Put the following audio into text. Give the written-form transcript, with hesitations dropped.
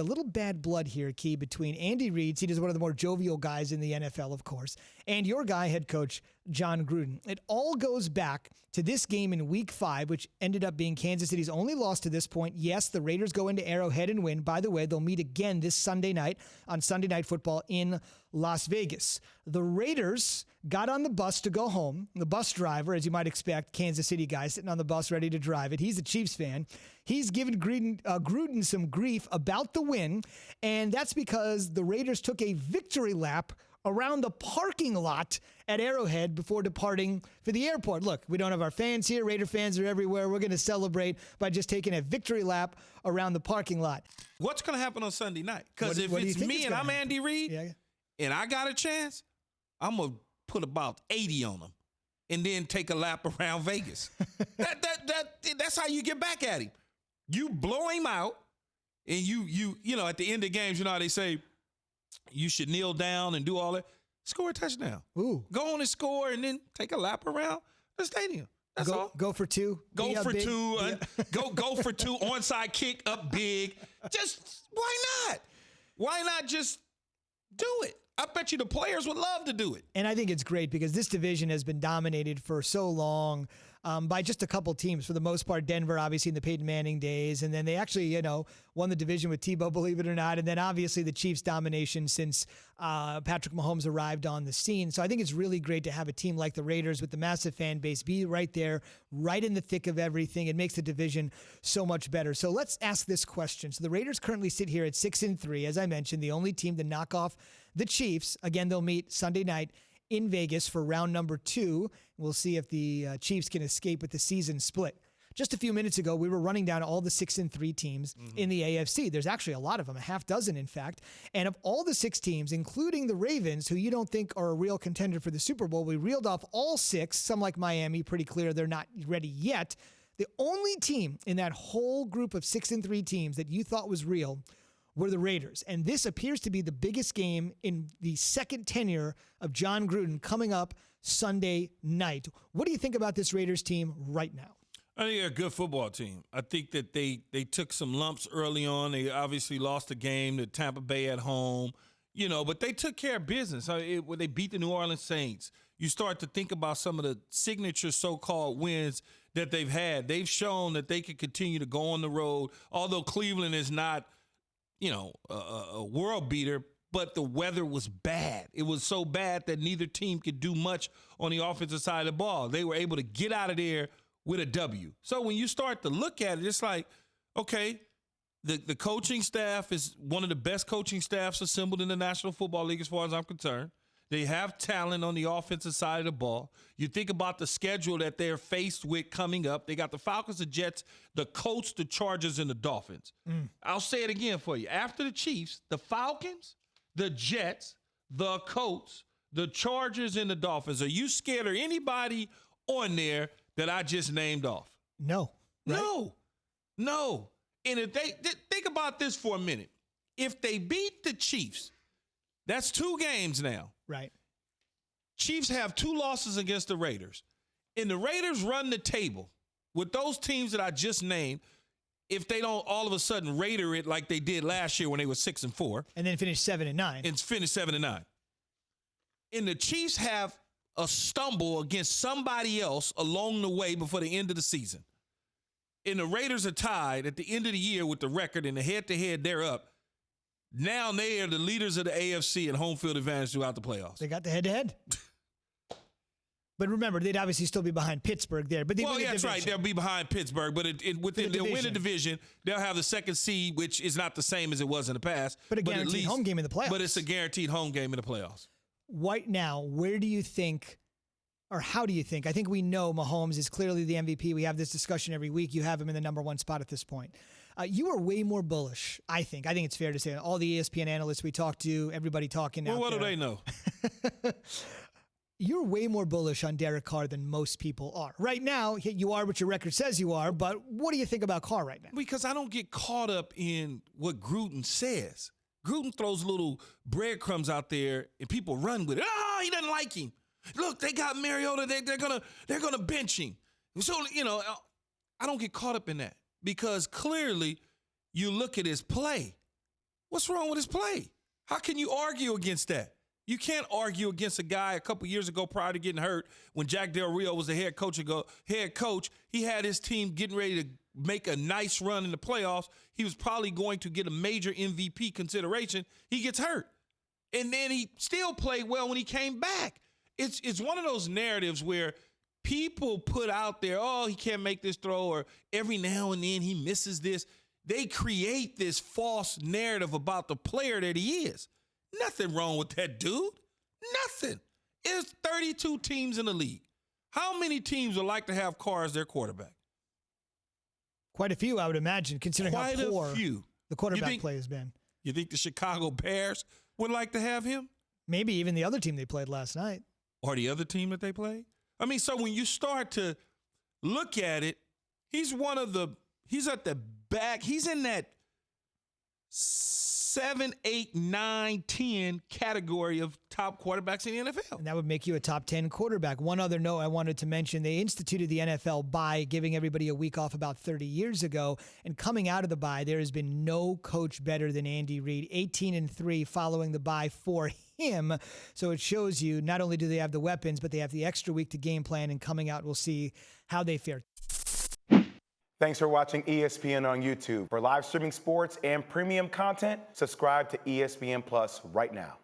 A little bad blood here, Key, between Andy Reid, he is one of the more jovial guys in the NFL, of course, and your guy, head coach John Gruden. It all goes back to this game in Week 5, which ended up being Kansas City's only loss to this point. Yes, the Raiders go into Arrowhead and win. By the way, they'll meet again this Sunday night on Sunday Night Football in Las Vegas. The Raiders got on the bus to go home. The bus driver, as you might expect, Kansas City guy sitting on the bus ready to drive it. He's a Chiefs fan. He's given Gruden some grief about the win, and that's because the Raiders took a victory lap around the parking lot at Arrowhead before departing for the airport. Look, we don't have our fans here. Raider fans are everywhere. We're going to celebrate by just taking a victory lap around the parking lot. What's going to happen on Sunday night? Because if it's me and I'm Andy Reid and I got a chance, I'm going to put about 80 on them and then take a lap around Vegas. That's how you get back at him. You blow him out, and you know, at the end of games, you know how they say you should kneel down and do all that. Score a touchdown. Ooh. Go on and score, and then take a lap around the stadium. That's all. Go for two. Go for two. Go for two. Onside kick up big. Just why not? Why not just do it? I bet you the players would love to do it. And I think it's great because this division has been dominated for so long by just a couple teams. For the most part, Denver, obviously, in the Peyton Manning days. And then they actually, won the division with Tebow, believe it or not. And then obviously the Chiefs' domination since Patrick Mahomes arrived on the scene. So I think it's really great to have a team like the Raiders with the massive fan base be right there, right in the thick of everything. It makes the division so much better. So let's ask this question. So the Raiders currently sit here at 6-3, as I mentioned, the only team to knock off the Chiefs. Again, they'll meet Sunday night in Vegas for round number 2. We'll see if the Chiefs can escape with the season split. Just a few minutes ago, we were running down all the 6-3 teams in the AFC. There's actually a lot of them, a half dozen, in fact. And of all the 6 teams, including the Ravens, who you don't think are a real contender for the Super Bowl, we reeled off all 6. Some, like Miami, pretty clear they're not ready yet. The only team in that whole group of 6-3 teams that you thought was real were the Raiders. And this appears to be the biggest game in the second tenure of John Gruden coming up Sunday night. What do you think about this Raiders team right now? I think they're a good football team. I think that they took some lumps early on. They obviously lost a game to Tampa Bay at home, but they took care of business. When they beat the New Orleans Saints, you start to think about some of the signature so-called wins that they've had. They've shown that they can continue to go on the road, although Cleveland is not a world beater, but the weather was bad. It was so bad that neither team could do much on the offensive side of the ball. They were able to get out of there with a W. So when you start to look at it, it's like, okay, the coaching staff is one of the best coaching staffs assembled in the National Football League as far as I'm concerned. They have talent on the offensive side of the ball. You think about the schedule that they're faced with coming up. They got the Falcons, the Jets, the Colts, the Chargers, and the Dolphins. I'll say it again for you. After the Chiefs, the Falcons, the Jets, the Colts, the Chargers, and the Dolphins. Are you scared of anybody on there that I just named off? No. Right? No. And if they think about this for a minute. If they beat the Chiefs, that's 2 games now. Right. Chiefs have 2 losses against the Raiders. And the Raiders run the table with those teams that I just named if they don't all of a sudden Raider it like they did last year when they were 6-4. And then finish 7-9. And finish 7-9. And the Chiefs have a stumble against somebody else along the way before the end of the season. And the Raiders are tied at the end of the year with the record, and the head-to-head, they're up. Now they are the leaders of the AFC and home field advantage throughout the playoffs. They got the head-to-head. But remember, they'd obviously still be behind Pittsburgh there. But that's right. They'll be behind Pittsburgh, but they'll win the division. They'll have the second seed, which is not the same as it was in the past. But a guaranteed home game in the playoffs. But it's a guaranteed home game in the playoffs. Right now, where do you think, or how do you think? I think we know Mahomes is clearly the MVP. We have this discussion every week. You have him in the number 1 spot at this point. You are way more bullish, I think. I think it's fair to say. All the ESPN analysts we talk to, everybody talking out there. Well, what do they know? You're way more bullish on Derek Carr than most people are. Right now, you are what your record says you are, but what do you think about Carr right now? Because I don't get caught up in what Gruden says. Gruden throws little breadcrumbs out there, and people run with it. Oh, he doesn't like him. Look, they got Mariota. They're gonna bench him. So I don't get caught up in that because clearly you look at his play. What's wrong with his play? How can you argue against that? You can't argue against a guy a couple years ago prior to getting hurt when Jack Del Rio was the head coach. He had his team getting ready to make a nice run in the playoffs. He was probably going to get a major MVP consideration. He gets hurt. And then he still played well when he came back. It's one of those narratives where people put out there, oh, he can't make this throw, or every now and then he misses this. They create this false narrative about the player that he is. Nothing wrong with that dude. Nothing. There's 32 teams in the league. How many teams would like to have Carr as their quarterback? Quite a few, I would imagine, considering how poor the quarterback play has been. You think the Chicago Bears would like to have him? Maybe even the other team they played last night. Or the other team that they played? I mean, so when you start to look at it, he's at the back. He's in that 7, 8, 9, 10 category of top quarterbacks in the NFL. And that would make you a top 10 quarterback. One other note I wanted to mention, they instituted the NFL bye, giving everybody a week off about 30 years ago. And coming out of the bye, there has been no coach better than Andy Reid, 18-3 following the bye for him. So it shows you not only do they have the weapons, but they have the extra week to game plan, and coming out, we'll see how they fare. Thanks for watching ESPN on YouTube. For live streaming sports and premium content, subscribe to ESPN Plus right now.